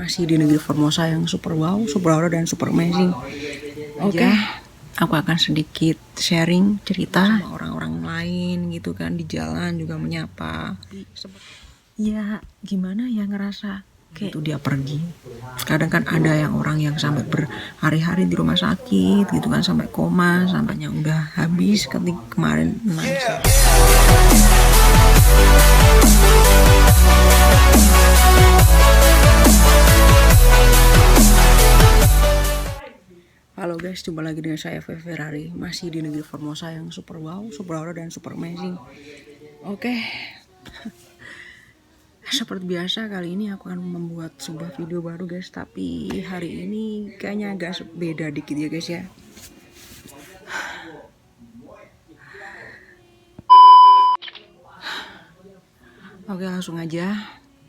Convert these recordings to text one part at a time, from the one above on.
masih di negeri Formosa yang super wow, super horror dan super amazing. Oke, aku akan sedikit sharing cerita sama orang-orang lain gitu kan, di jalan juga menyapa. Ya gimana ya, ngerasa kayak itu dia pergi. Kadang kan ada yang orang yang sampai berhari-hari di rumah sakit gitu kan, sampai koma, sampainya udah habis ketika kemarin nangis. Halo guys, jumpa lagi dengan saya Ferrari, masih di negeri Formosa yang super wow, super horror dan super amazing. Oke. Seperti biasa, kali ini aku akan membuat sebuah video baru guys, tapi hari ini kayaknya agak beda dikit ya guys ya. Oke, langsung aja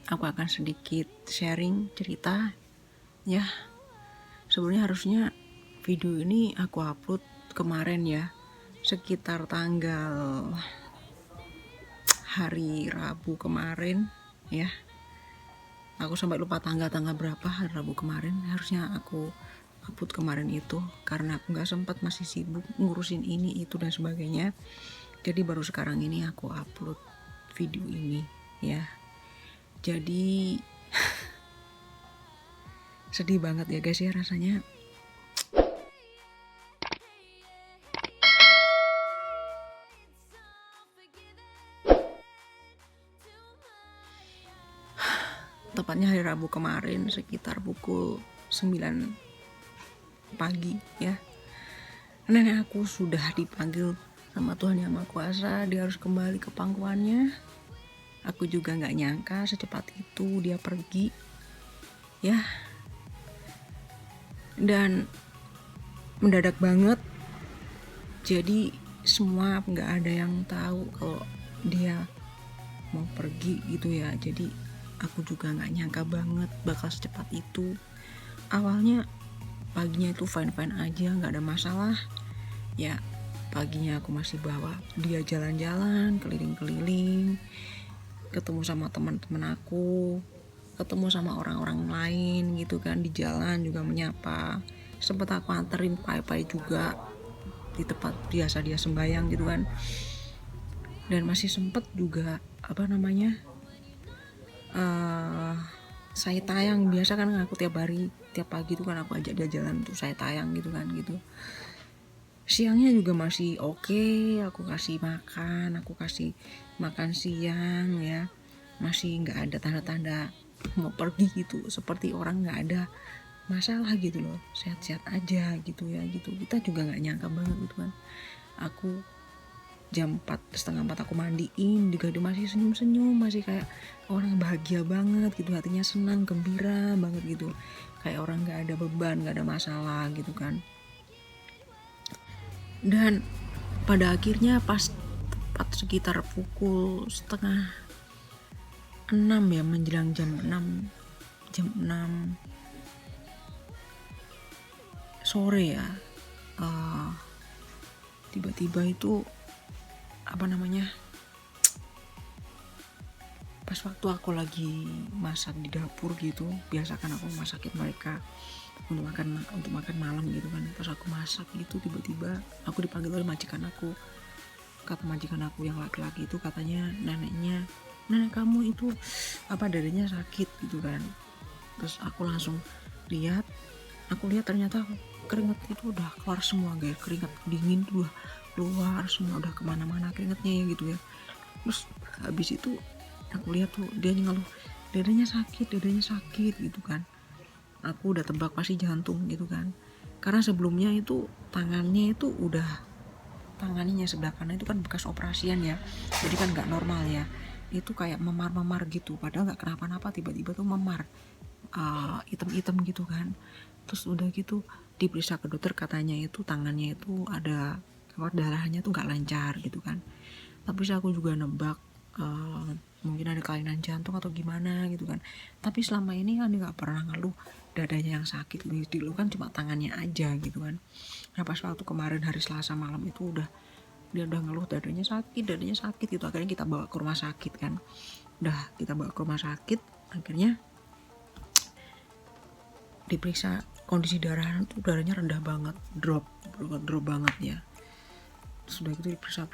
aku akan sedikit sharing cerita ya. Sebenarnya harusnya video ini aku upload kemarin ya, sekitar tanggal hari Rabu kemarin ya. Aku sampai lupa tanggal berapa hari Rabu kemarin. Harusnya aku upload kemarin itu, karena aku nggak sempat, masih sibuk ngurusin ini itu dan sebagainya. Jadi baru sekarang ini aku upload video ini ya. Jadi sedih banget ya guys ya rasanya. Tepatnya hari Rabu kemarin sekitar pukul 9 pagi ya, nenek aku sudah dipanggil sama Tuhan Yang Maha Kuasa. Dia harus kembali ke pangkuannya. Aku juga nggak nyangka secepat itu dia pergi ya, dan mendadak banget. Jadi semua nggak ada yang tahu kalau dia mau pergi gitu ya. Jadi aku juga nggak nyangka banget bakal secepat itu. Awalnya paginya itu fine-fine aja, nggak ada masalah ya. Paginya aku masih bawa dia jalan-jalan keliling-keliling, ketemu sama teman-teman aku, ketemu sama orang-orang lain gitu kan, di jalan juga menyapa. Sempet aku anterin pai-pai juga di tempat biasa dia sembahyang gitu kan. Dan masih sempet juga saya tayang. Biasa kan aku tiap hari, tiap pagi itu kan aku ajak dia jalan tuh, saya tayang gitu kan gitu. Siangnya juga masih oke, aku kasih makan siang ya. Masih nggak ada tanda-tanda mau pergi gitu, seperti orang nggak ada masalah gitu loh, sehat-sehat aja gitu ya gitu. Kita juga nggak nyangka banget gitu kan. Aku jam 3:30 aku mandiin, juga dia masih senyum-senyum, masih kayak orang bahagia banget gitu, hatinya senang, gembira banget gitu, kayak orang nggak ada beban, nggak ada masalah gitu kan. Dan pada akhirnya pas tepat sekitar pukul 5:30 ya, menjelang jam 6 sore ya, tiba-tiba itu pas waktu aku lagi masak di dapur gitu. Biasa kan aku masakin mereka untuk makan malam gitu kan. Pas aku masak gitu, tiba-tiba aku dipanggil oleh majikan aku. Kata majikan aku yang laki-laki itu, katanya nenek kamu itu dadanya sakit gitu kan. Terus aku langsung lihat ternyata keringat itu udah keluar semua guys. Keringat dingin tuh udah keluar semua, udah kemana-mana keringatnya ya gitu ya. Terus habis itu aku lihat tuh dia ngeluh, dadanya sakit gitu kan. Aku udah tebak pasti jantung gitu kan, karena sebelumnya itu tangannya sebelah kanan itu kan bekas operasian ya, jadi kan nggak normal ya. Itu kayak memar-memar gitu, padahal nggak kenapa-napa, tiba-tiba tuh memar, hitam-hitam gitu kan. Terus udah gitu diperiksa ke dokter, katanya itu tangannya itu ada darahnya tuh nggak lancar gitu kan. Tapi aku juga nebak mungkin ada kelainan jantung atau gimana gitu kan. Tapi selama ini kan dia nggak pernah ngeluh dadanya yang sakit, ini dulu kan cuma tangannya aja gitu kan. Nah pas waktu kemarin hari Selasa malam itu dia udah ngeluh dadanya sakit gitu. Akhirnya kita bawa ke rumah sakit kan. Akhirnya diperiksa kondisi darahnya tuh, darahnya rendah banget, drop banget ya. Sudah gitu diperiksa,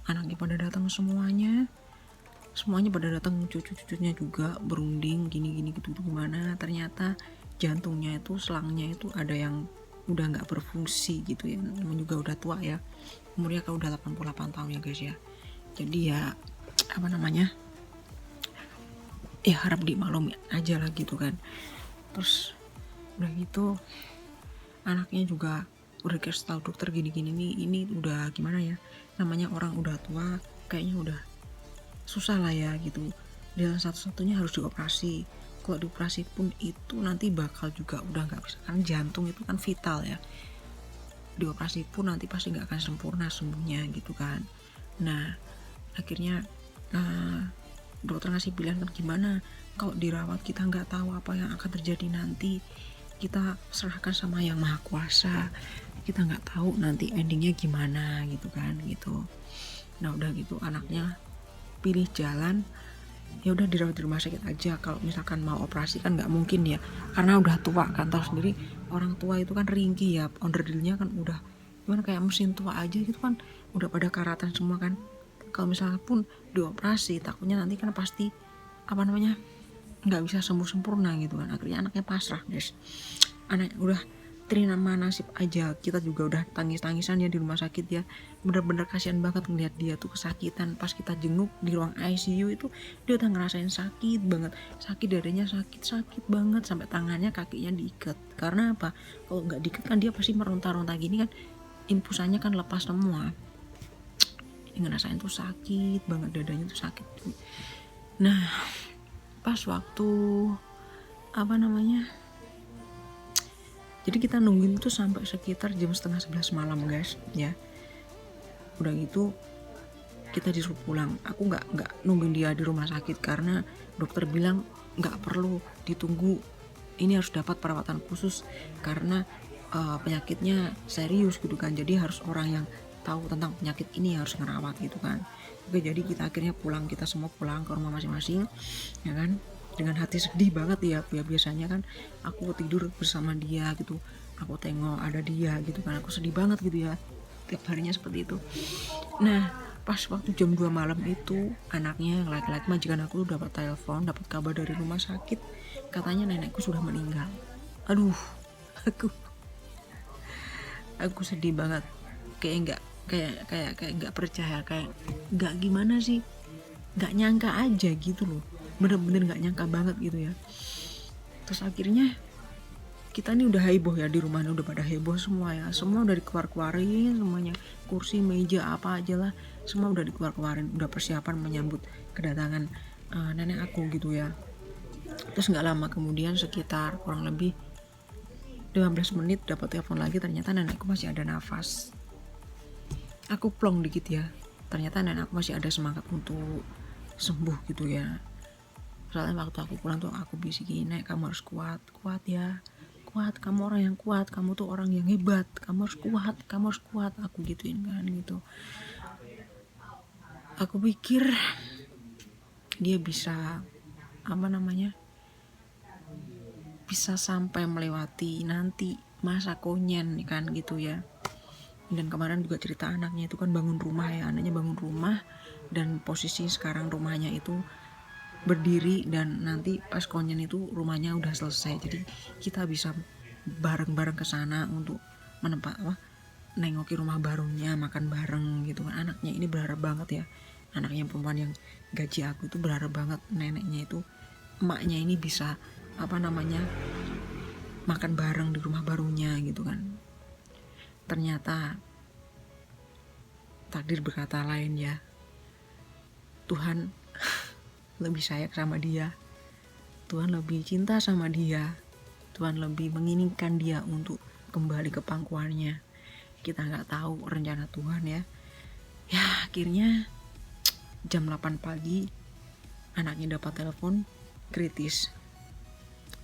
anaknya pada datang semuanya pada datang, cucunya juga berunding gini gitu gimana. Ternyata jantungnya itu, selangnya itu ada yang udah nggak berfungsi gitu ya, namanya juga udah tua ya, umurnya kan udah 88 tahun ya guys ya. Jadi ya apa namanya, ya harap dimaklumi aja lah gitu kan. Terus udah gitu anaknya juga udah dikasih tahu dokter gini-gini nih, ini udah gimana ya, namanya orang udah tua kayaknya udah susah lah ya gitu, jalan satu-satunya harus dioperasi. Kalau dioperasi pun itu nanti bakal juga udah nggak bisa, kan jantung itu kan vital ya, dioperasi pun nanti pasti nggak akan sempurna sembuhnya gitu kan. Nah akhirnya dokter ngasih pilihan kan, gimana kalau dirawat kita nggak tahu apa yang akan terjadi nanti, kita serahkan sama yang maha kuasa, kita nggak tahu nanti endingnya gimana gitu kan gitu. Nah udah gitu anaknya pilih jalan, ya udah dirawat di rumah sakit aja. Kalau misalkan mau operasi kan nggak mungkin ya, karena udah tua kan, tahu sendiri orang tua itu kan ringkih ya, onderdilnya kan udah gimana, kayak mesin tua aja gitu kan, udah pada karatan semua kan. Kalau misalnya pun dioperasi takutnya nanti kan pasti apa namanya nggak bisa sembuh sempurna gitu kan. Akhirnya anaknya pasrah guys, anak udah terima nasib aja. Kita juga udah tangis-tangisan ya di rumah sakit ya, bener-bener kasihan banget ngeliat dia tuh kesakitan. Pas kita jenguk di ruang ICU itu dia udah ngerasain sakit banget, sakit dadanya sakit banget, sampai tangannya kakinya diikat. Karena apa, kalau nggak diikat kan dia pasti meronta-ronta gini kan, infusannya kan lepas semua. Ngerasain tuh sakit banget, dadanya tuh sakit. Nah pas waktu apa namanya, jadi kita nungguin tuh sampai sekitar jam 10:30 malam guys ya. Udah gitu kita disuruh pulang. Aku nggak nungguin dia di rumah sakit karena dokter bilang nggak perlu ditunggu, ini harus dapat perawatan khusus karena penyakitnya serius gitu kan. Jadi harus orang yang tahu tentang penyakit ini harus ngerawat gitu kan. Oke, jadi kita akhirnya pulang, kita semua pulang ke rumah masing-masing ya kan, dengan hati sedih banget ya. Biasanya kan aku tidur bersama dia gitu, aku tengok ada dia gitu kan, aku sedih banget gitu ya, tiap harinya seperti itu. Nah pas waktu jam 2 malam itu anaknya yang laki-laki majikan aku dapat telepon, dapat kabar dari rumah sakit, katanya nenekku sudah meninggal. Aduh aku sedih banget, kayak nggak percaya, kayak nggak gimana sih, nggak nyangka aja gitu loh, bener-bener nggak nyangka banget gitu ya. Terus akhirnya kita nih udah heboh ya di rumahnya, udah pada heboh semua ya, semua udah dikeluarin semuanya, kursi meja apa aja lah semua udah dikeluarin, udah persiapan menyambut kedatangan nenek aku gitu ya. Terus nggak lama kemudian sekitar kurang lebih 15 menit dapat telepon lagi, ternyata nenekku masih ada nafas. Aku plong dikit ya, ternyata nenek aku masih ada semangat untuk sembuh gitu ya. Soalnya waktu aku pulang tuh aku bisikin, "Nek, kamu harus kuat ya, kuat, kamu orang yang kuat, kamu tuh orang yang hebat, kamu harus kuat, aku gituin kan gitu. Aku pikir dia bisa apa namanya, bisa sampai melewati nanti masa konyen kan gitu ya. Dan kemarin juga cerita anaknya itu kan bangun rumah ya, anaknya bangun rumah dan posisi sekarang rumahnya itu berdiri, dan nanti pas konyen itu rumahnya udah selesai, jadi kita bisa bareng-bareng ke sana untuk nengoki rumah barunya, makan bareng gitu kan. Anaknya ini berharap banget ya, anaknya perempuan yang gaji aku itu berharap banget neneknya itu, emaknya ini bisa makan bareng di rumah barunya gitu kan. Ternyata takdir berkata lain ya, Tuhan lebih sayang sama dia, Tuhan lebih cinta sama dia, Tuhan lebih menginginkan dia untuk kembali ke pangkuannya. Kita nggak tahu rencana Tuhan ya. Ya akhirnya jam 8 pagi anaknya dapat telepon kritis,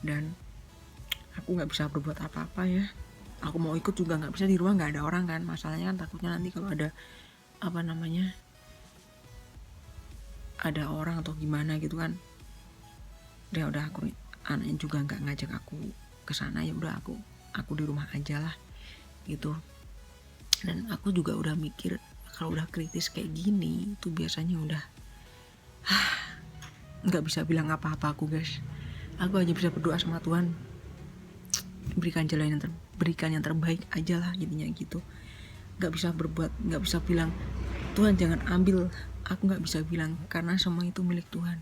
dan aku nggak bisa berbuat apa-apa ya. Aku mau ikut juga nggak bisa, di rumah nggak ada orang kan, masalahnya kan takutnya nanti kalau ada ada orang atau gimana gitu kan. Dia udah aku, anaknya juga nggak ngajak aku ke sana, ya udah aku di rumah aja lah gitu. Dan aku juga udah mikir kalau udah kritis kayak gini itu biasanya udah nggak bisa bilang apa-apa aku guys. Aku hanya bisa berdoa sama Tuhan, berikan yang terbaik aja lah jadinya gitu. Nggak bisa berbuat, nggak bisa bilang Tuhan jangan ambil, aku nggak bisa bilang karena semua itu milik Tuhan.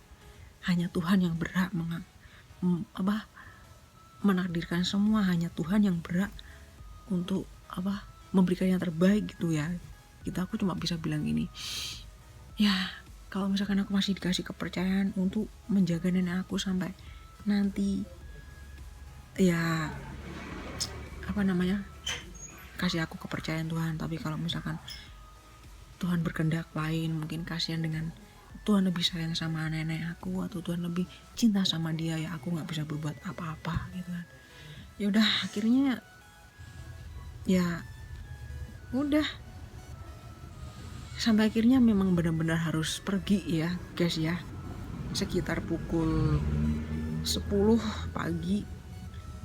Hanya Tuhan yang berhak menakdirkan semua, hanya Tuhan yang berhak untuk memberikan yang terbaik gitu ya. Gitu, aku cuma bisa bilang gini, ya kalau misalkan aku masih dikasih kepercayaan untuk menjaga nenek aku sampai nanti, ya kasih aku kepercayaan Tuhan. Tapi kalau misalkan Tuhan berkehendak lain, mungkin kasihan dengan Tuhan lebih sayang sama nenek aku atau Tuhan lebih cinta sama dia, ya aku nggak bisa berbuat apa-apa gitu kan. Ya udah akhirnya ya udah sampai akhirnya memang benar-benar harus pergi ya guys ya. Sekitar pukul 10 pagi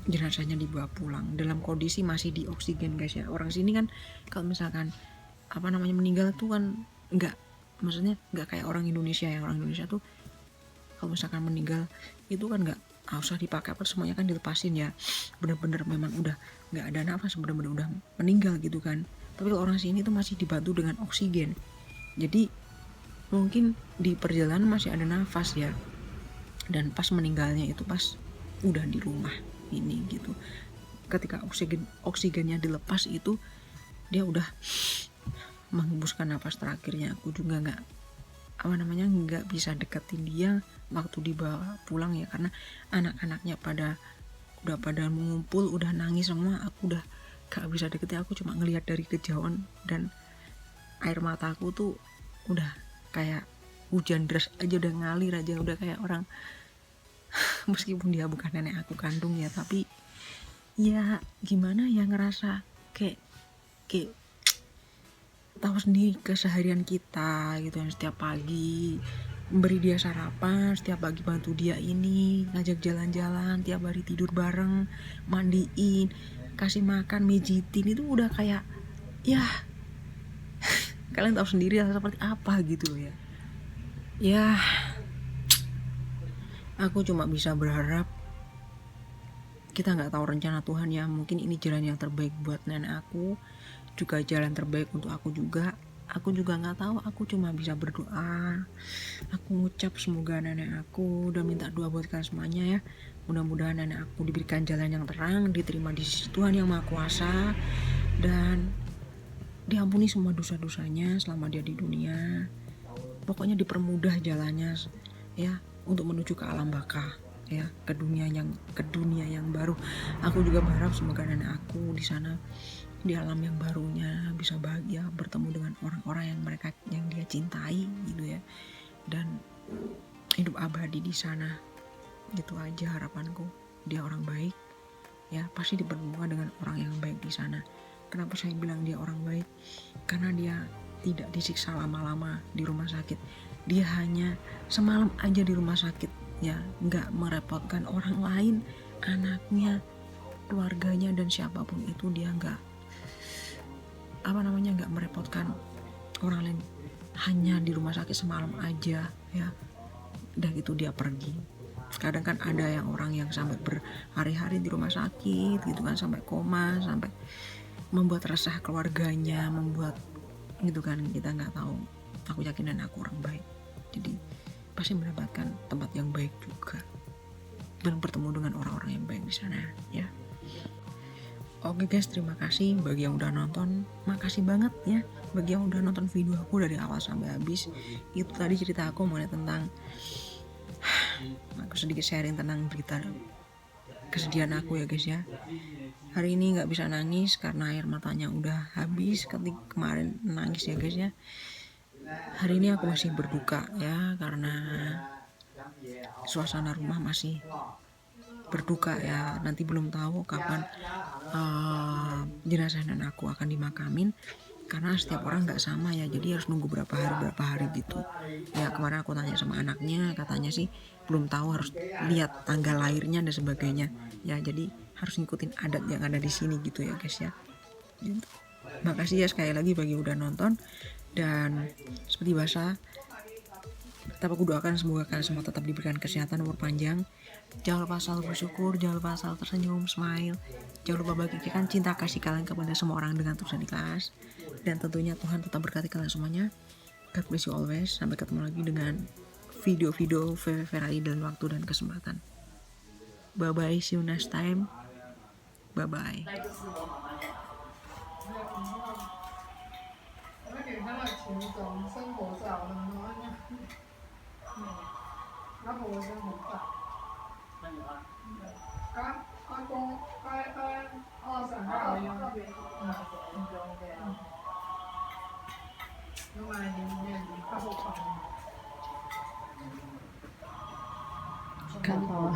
jenazahnya dibawa pulang dalam kondisi masih di oksigen guys ya. Orang sini kan kalau misalkan meninggal tuh kan maksudnya nggak kayak orang Indonesia ya. Orang Indonesia tuh kalau misalkan meninggal itu kan nggak usah dipakai apa, semuanya kan dilepasin ya, benar-benar memang udah nggak ada nafas, benar-benar udah meninggal gitu kan. Tapi kalau orang sini tuh masih dibantu dengan oksigen, jadi mungkin di perjalanan masih ada nafas ya. Dan pas meninggalnya itu pas udah di rumah ini gitu, ketika oksigennya dilepas itu dia udah menghembuskan nafas terakhirnya. Aku juga nggak bisa deketin dia waktu dibawa pulang ya, karena anak-anaknya udah pada mengumpul, udah nangis semua. Aku udah gak bisa deketin, aku cuma ngelihat dari kejauhan dan air mataku tuh udah kayak hujan deras aja, udah ngalir aja, udah kayak orang meskipun dia bukan nenek aku kandung ya, tapi ya gimana ya, ngerasa kayak tahu sendiri keseharian kita gitu kan. Setiap pagi memberi dia sarapan, setiap pagi bantu dia ini, ngajak jalan-jalan, tiap hari tidur bareng, mandiin, kasih makan, mijitin, itu udah kayak ya kalian tahu sendiri lah seperti apa gitu loh ya. Ya aku cuma bisa berharap, kita nggak tahu rencana Tuhan ya, mungkin ini jalan yang terbaik buat nenek aku, juga jalan terbaik untuk aku juga. Aku juga nggak tahu, aku cuma bisa berdoa. Aku ngucap semoga nenek aku, udah minta doa buat kalian semuanya ya, mudah-mudahan nenek aku diberikan jalan yang terang, diterima di sisi Tuhan yang Maha Kuasa, dan diampuni semua dosa-dosanya selama dia di dunia. Pokoknya dipermudah jalannya ya untuk menuju ke alam baka ya, ke dunia yang baru. Aku juga berharap semoga nenek aku di sana di alam yang barunya bisa bahagia, bertemu dengan orang-orang yang dia cintai gitu ya, dan hidup abadi di sana. Gitu aja harapanku. Dia orang baik ya, pasti dipertemukan dengan orang yang baik di sana. Kenapa saya bilang dia orang baik? Karena dia tidak disiksa lama-lama di rumah sakit. Dia hanya semalam aja di rumah sakit ya, nggak merepotkan orang lain, anaknya, keluarganya, dan siapapun itu. Dia nggak merepotkan orang lain, hanya di rumah sakit semalam aja ya, udah gitu dia pergi. Kadang kan ada yang orang yang sampai berhari-hari di rumah sakit gitu kan, sampai koma, sampai membuat resah keluarganya, membuat gitu kan. Kita nggak tahu. Aku yakin dan aku orang baik, jadi pasti mendapatkan tempat yang baik juga dan bertemu dengan orang-orang yang baik di sana ya. Oke guys, terima kasih bagi yang udah nonton. Makasih banget ya bagi yang udah nonton video aku dari awal sampai habis. Itu tadi cerita aku mengenai tentang aku sedikit sharing tentang berita kesedihan aku ya guys ya. Hari ini nggak bisa nangis karena air matanya udah habis. Ketika kemarin nangis ya guys ya. Hari ini aku masih berduka ya, karena suasana rumah masih berduka ya. Nanti belum tahu kapan jenazah nenek aku akan dimakamin, karena setiap orang nggak sama ya, jadi harus nunggu berapa hari gitu ya. Kemarin aku tanya sama anaknya, katanya sih belum tahu, harus lihat tanggal lahirnya dan sebagainya ya. Jadi harus ngikutin adat yang ada di sini gitu ya guys ya. Gitu. Makasih ya sekali lagi bagi udah nonton, dan seperti biasa tetap aku doakan semoga kalian semua tetap diberikan kesehatan umur panjang. Jangan lupa selalu bersyukur, jangan lupa selalu tersenyum, smile. Jangan lupa bagikan cinta kasih kalian kepada semua orang dengan tulus dan ikhlas. Dan tentunya Tuhan tetap berkati kalian semuanya. God bless you always. Sampai ketemu lagi dengan video-video Ferrari dan waktu dan kesempatan. Bye bye, see you next time. Bye bye. 给他的群众生活照，然后阿婆生活照。阿公2、3个月，因为年较好看。看到了。